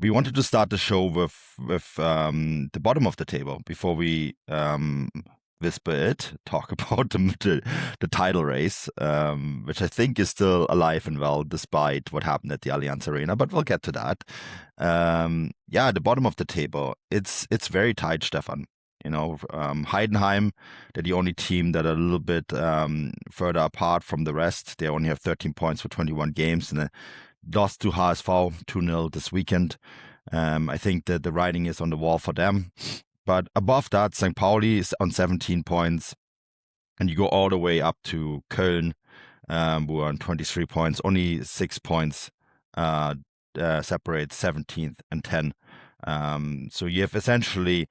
we wanted to start the show with the bottom of the table before we talk about the title race, which I think is still alive and well despite what happened at the Allianz Arena, but we'll get to that. The bottom of the table, it's very tight, Stefan. Heidenheim, they're the only team that are a little bit further apart from the rest. They only have 13 points for 21 games and lost to HSV 2-0 this weekend. I think that the writing is on the wall for them. But above that, St. Pauli is on 17 points. And you go all the way up to Köln, who are on 23 points. Only 6 points separate 17th and 10. So you have essentially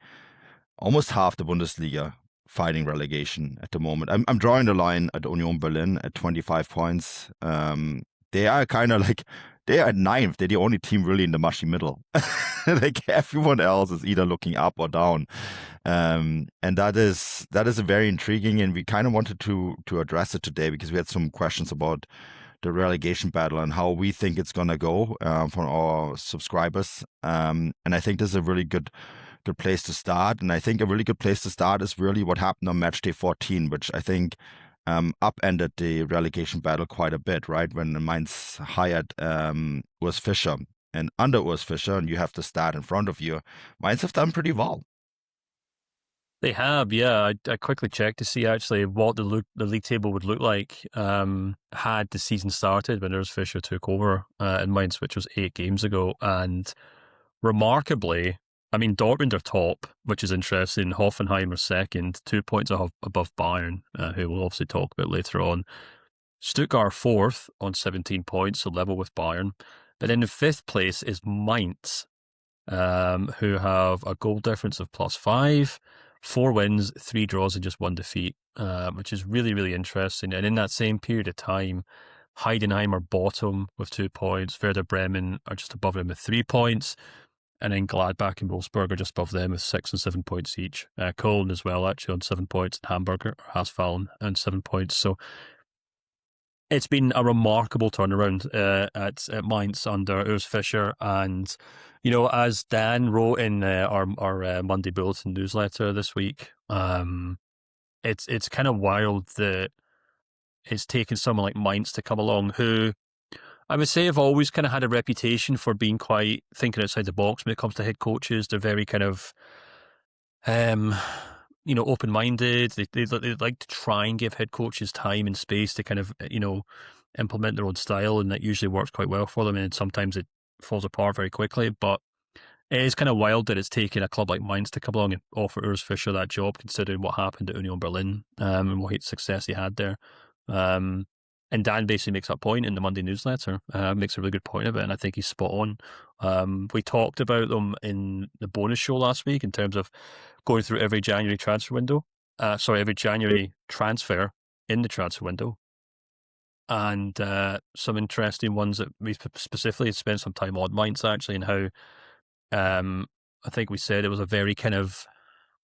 almost half the Bundesliga fighting relegation at the moment. I'm drawing the line at Union Berlin at 25 points. They are kind of like, they are ninth. They're the only team really in the mushy middle. Like everyone else is either looking up or down. And that is very intriguing. And we kind of wanted to address it today because we had some questions about the relegation battle and how we think it's going to go from our subscribers. And I think this is a really good place to start. And I think a really good place to start is really what happened on match day 14, which I think upended the relegation battle quite a bit, right? When Mainz hired Urs Fischer. And under Urs Fischer, and you have the stat in front of you, Mainz have done pretty well. They have, yeah. I quickly checked to see actually what the league table would look like had the season started when Urs Fischer took over in Mainz, which was 8 games ago. And remarkably, I mean, Dortmund are top, which is interesting. Hoffenheim are second, 2 points above Bayern, who we'll obviously talk about later on. Stuttgart fourth on 17 points, so level with Bayern. But in the 5th place is Mainz, who have a goal difference of +5, 4 wins, 3 draws, and just 1 defeat, which is really, really interesting. And in that same period of time, Heidenheim are bottom with 2 points. Werder Bremen are just above them with 3 points. And then Gladbach and Wolfsburg are just above them with 6 and 7 points each. Köln as well, actually, on 7 points. And Hamburg or HSV on 7 points. So it's been a remarkable turnaround at Mainz under Urs Fischer. And, as Dan wrote in our Monday Bulletin newsletter this week, it's kind of wild that it's taken someone like Mainz to come along who I would say have always kind of had a reputation for being quite thinking outside the box when it comes to head coaches. They're very kind of, open-minded. They like to try and give head coaches time and space to kind of, implement their own style, and that usually works quite well for them. And sometimes it falls apart very quickly. But it is kind of wild that it's taken a club like Mainz to come along and offer Urs Fischer that job, considering what happened at Union Berlin and what success he had there. And Dan basically makes that point in the Monday newsletter, makes a really good point of it, and I think he's spot on. We talked about them in the bonus show last week in terms of going through every January transfer window. Every January transfer in the transfer window. And some interesting ones that we specifically spent some time on Mainz actually, and how I think we said it was a very kind of,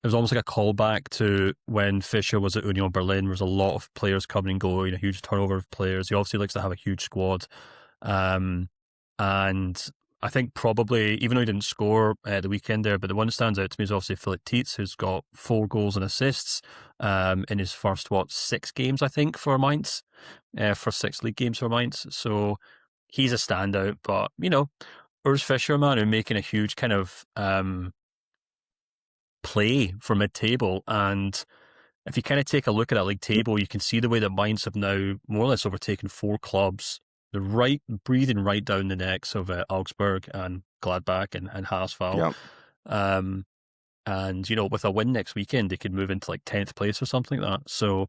it was almost like a callback to when Fischer was at Union Berlin. There was a lot of players coming and going, a huge turnover of players. He obviously likes to have a huge squad. And I think probably, even though he didn't score the weekend there, but the one that stands out to me is obviously Philipp Tietz, who's got 4 goals and assists in his first, 6 games, I think, for Mainz, for 6 league games for Mainz. So he's a standout. But, Urs Fischer, man, who making a huge kind of play for mid-table. And if you kind of take a look at that league table, you can see the way that Mainz have now more or less overtaken 4 clubs. They're breathing right down the necks of Augsburg and Gladbach and HSV. Yep. And, with a win next weekend, they could move into like 10th place or something like that. So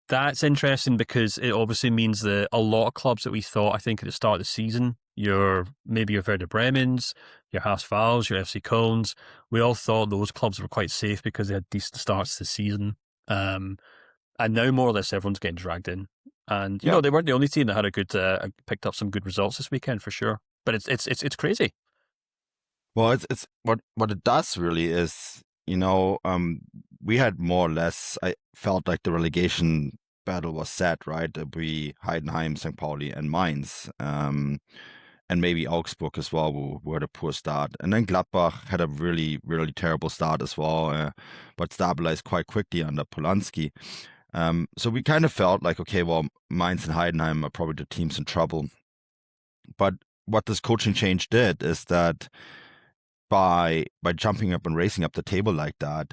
that's interesting because it obviously means that a lot of clubs that we thought, I think, at the start of the season, your Werder Bremens, your HSVs, your FC Kölns, we all thought those clubs were quite safe because they had decent starts to the season. And now more or less everyone's getting dragged in. And, they weren't the only team that had a good, picked up some good results this weekend for sure. But it's crazy. Well, it's what it does really is, we had more or less, I felt like the relegation battle was set, right? We Heidenheim, St. Pauli, and Mainz. and maybe Augsburg as well, who had a poor start. And then Gladbach had a really, really terrible start as well, but stabilized quite quickly under Polanski. So we kind of felt like, okay, well, Mainz and Heidenheim are probably the teams in trouble. But what this coaching change did is that by jumping up and racing up the table like that,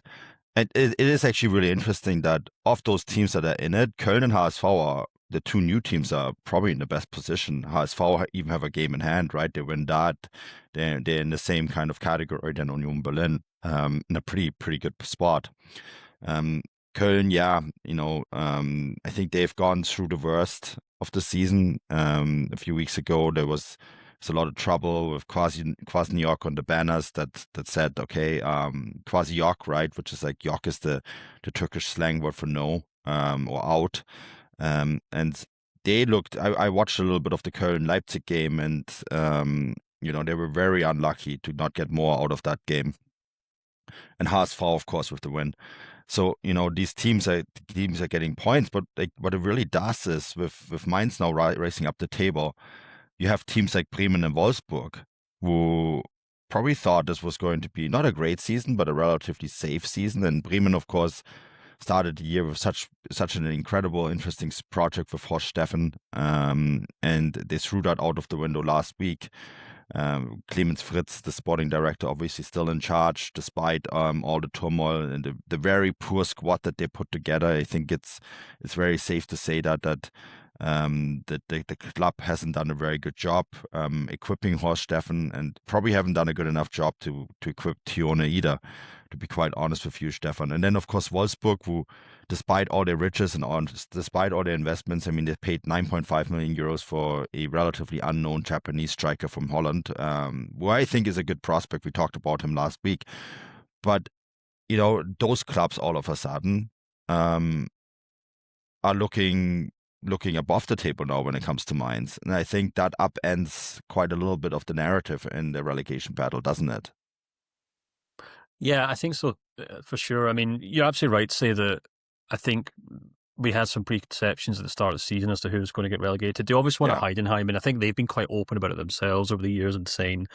and it is actually really interesting that of those teams that are in it, Köln and HSV are the two new teams are probably in the best position. HSV even have a game in hand, right? They win that. They're in the same kind of category than Union Berlin, in a pretty good spot. Köln, yeah, I think they've gone through the worst of the season. A few weeks ago, there's a lot of trouble with Kwasniok on the banners that said, okay, Kwasniok, right, which is like yok is the Turkish slang word for no, or out. And they looked, I watched a little bit of the Köln-Leipzig game, and, they were very unlucky to not get more out of that game. And HSV, of course, with the win. So, these teams are getting points, but what it really does is with Mainz now racing up the table, you have teams like Bremen and Wolfsburg who probably thought this was going to be not a great season, but a relatively safe season. And Bremen, of course, started the year with such an incredible, interesting project with Horst Steffen, and they threw that out of the window last week. Clemens Fritz, the sporting director, obviously still in charge despite all the turmoil and the very poor squad that they put together. I think it's very safe to say that the club hasn't done a very good job equipping Horst Steffen, and probably haven't done a good enough job to equip Tione either, to be quite honest with you, Stefan. And then, of course, Wolfsburg, who, despite all their riches and despite all their investments, I mean, they paid 9.5 million euros for a relatively unknown Japanese striker from Holland, who I think is a good prospect. We talked about him last week. But, those clubs all of a sudden are looking above the table now when it comes to Mainz. And I think that upends quite a little bit of the narrative in the relegation battle, doesn't it? Yeah, I think so, for sure. I mean, you're absolutely right to say that I think we had some preconceptions at the start of the season as to who was going to get relegated. They obviously want Heidenheim, and I think they've been quite open about it themselves over the years and saying,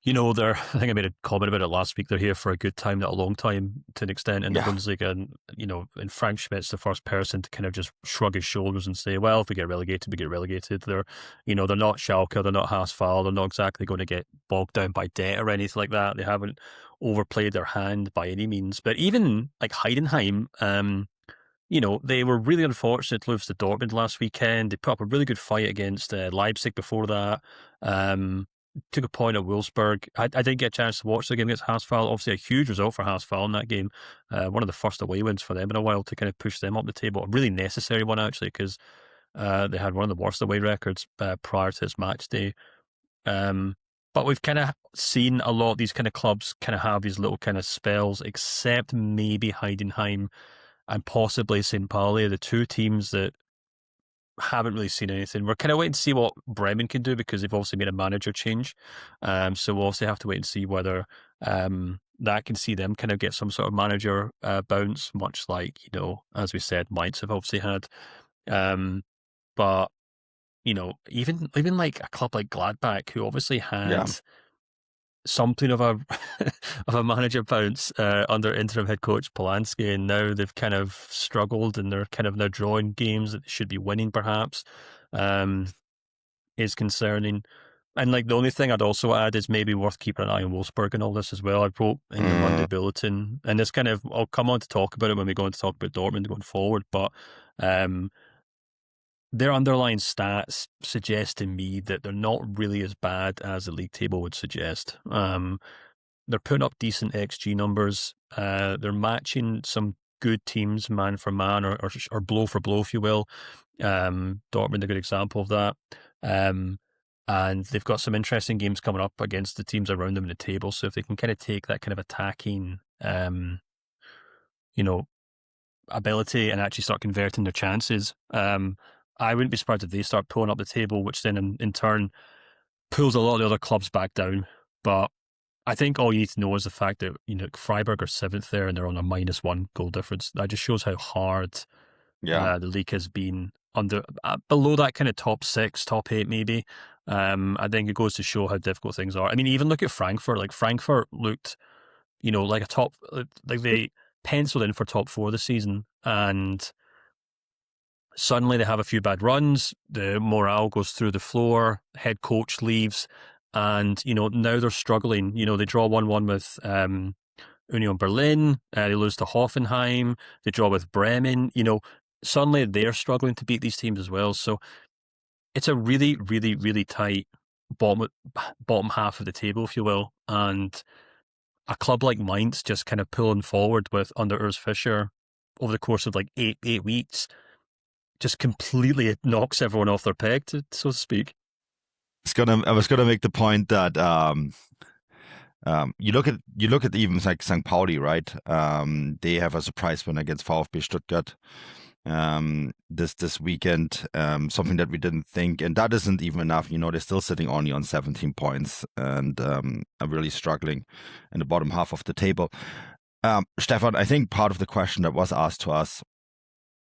I think I made a comment about it last week. They're here for a good time, not a long time, to an extent in the Bundesliga. And, and Frank Schmidt's the first person to kind of just shrug his shoulders and say, well, if we get relegated, we get relegated. They're not Schalke, they're not HSV, they're not exactly going to get bogged down by debt or anything like that. They haven't overplayed their hand by any means. But even like Heidenheim, they were really unfortunate to lose to Dortmund last weekend. They put up a really good fight against Leipzig before that. Took a point at Wolfsburg. I didn't get a chance to watch the game against HSV. Obviously, a huge result for HSV in that game. One of the first away wins for them in a while to kind of push them up the table. A really necessary one, actually, because they had one of the worst away records prior to this match day. But we've kind of seen a lot of these kind of clubs kind of have these little kind of spells, except maybe Heidenheim and possibly St. Pauli, the two teams that haven't really seen anything. We're kind of waiting to see what Bremen can do because they've obviously made a manager change. So we'll also have to wait and see whether that can see them kind of get some sort of manager bounce, much like, as we said, Mainz have obviously had. But, even like a club like Gladbach, who obviously had something of a of a manager bounce under interim head coach Polanski, and now they've kind of struggled and they're kind of now drawing games that they should be winning perhaps, is concerning. And like the only thing I'd also add is maybe worth keeping an eye on Wolfsburg and all this as well. I wrote in the Monday Bulletin, and this kind of, I'll come on to talk about it when we go on to talk about Dortmund going forward, but their underlying stats suggest to me that they're not really as bad as the league table would suggest. They're putting up decent XG numbers. They're matching some good teams man for man or blow for blow, if you will. Dortmund, a good example of that. And they've got some interesting games coming up against the teams around them in the table. So if they can kind of take that kind of attacking, ability and actually start converting their chances, I wouldn't be surprised if they start pulling up the table, which then in turn pulls a lot of the other clubs back down. But I think all you need to know is the fact that, Freiburg are 7th there and they're on a -1 goal difference. That just shows how hard the league has been under below that kind of top 6, top 8 maybe. I think it goes to show how difficult things are. I mean, even look at Frankfurt. Like Frankfurt looked, like a top, like they penciled in for top 4 this season, and suddenly they have a few bad runs. The morale goes through the floor. Head coach leaves, and now they're struggling. They draw 1-1 with Union Berlin. They lose to Hoffenheim. They draw with Bremen. Suddenly they're struggling to beat these teams as well. So it's a really, really, really tight bottom half of the table, if you will. And a club like Mainz just kind of pulling forward with under Urs Fischer over the course of like eight weeks, just completely knocks everyone off their peg, so to speak. I was gonna make the point that you look at even like St. Pauli, right? They have a surprise win against VfB Stuttgart this weekend, something that we didn't think, and that isn't even enough. They're still sitting only on 17 points and are really struggling in the bottom half of the table. Stefan, I think part of the question that was asked to us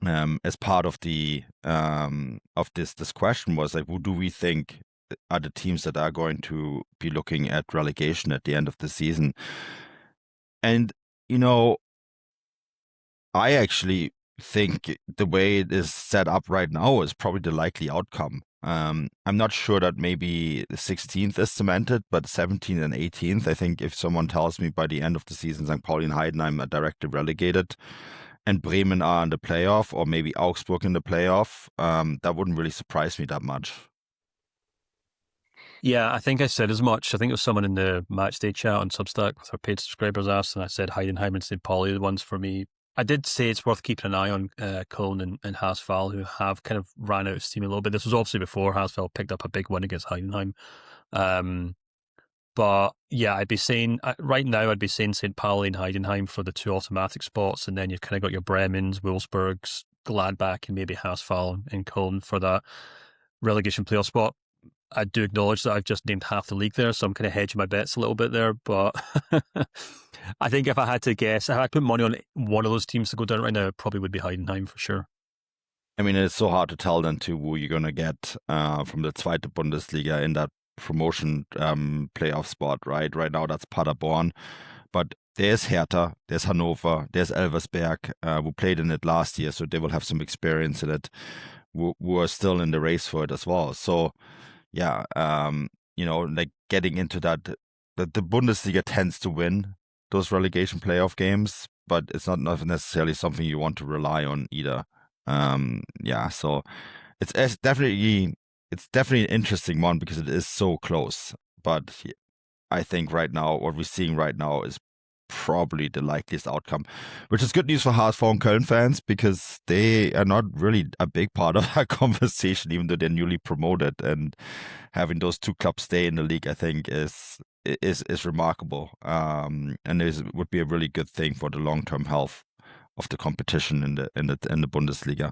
as part of the of this question was like, who do we think are the teams that are going to be looking at relegation at the end of the season? And I actually think the way it is set up right now is probably the likely outcome. I'm not sure that maybe the 16th is cemented, but 17th and 18th, I think if someone tells me by the end of the season St. Pauli and Heidenheim are directly relegated and Bremen are in the playoff, or maybe Augsburg in the playoff, that wouldn't really surprise me that much. Yeah, I think I said as much. I think it was someone in the Matchday chat on Substack with our paid subscribers asked, and I said Heidenheim and St. Pauli are the ones for me. I did say it's worth keeping an eye on Köln and Haasval, who have kind of ran out of steam a little bit. This was obviously before Haasval picked up a big win against Heidenheim. But yeah, I'd be saying right now, I'd be saying St. Pauli and Heidenheim for the 2 automatic spots, and then you've kind of got your Bremens, Wolfsburgs, Gladbach, and maybe Haasval and Köln for that relegation playoff spot. I do acknowledge that I've just named half the league there, so I'm kind of hedging my bets a little bit there. But I think if I had to guess, if I put money on one of those teams to go down right now, it probably would be Heidenheim for sure. I mean, it's so hard to tell then too who you're going to get from the Zweite Bundesliga in that promotion playoff spot, right? Right now that's Paderborn, but there's Hertha, there's Hannover, there's Elversberg, who played in it last year, so they will have some experience in it, who are still in the race for it as well. So yeah, like getting into that, the Bundesliga tends to win those relegation playoff games, but it's not necessarily something you want to rely on either. So it's definitely an interesting one because it is so close. But I think right now, what we're seeing right now is probably the likeliest outcome, which is good news for HSV and Köln fans because they are not really a big part of that conversation, even though they're newly promoted. And having those 2 clubs stay in the league, I think, is remarkable, and would be a really good thing for the long-term health of the competition in the Bundesliga.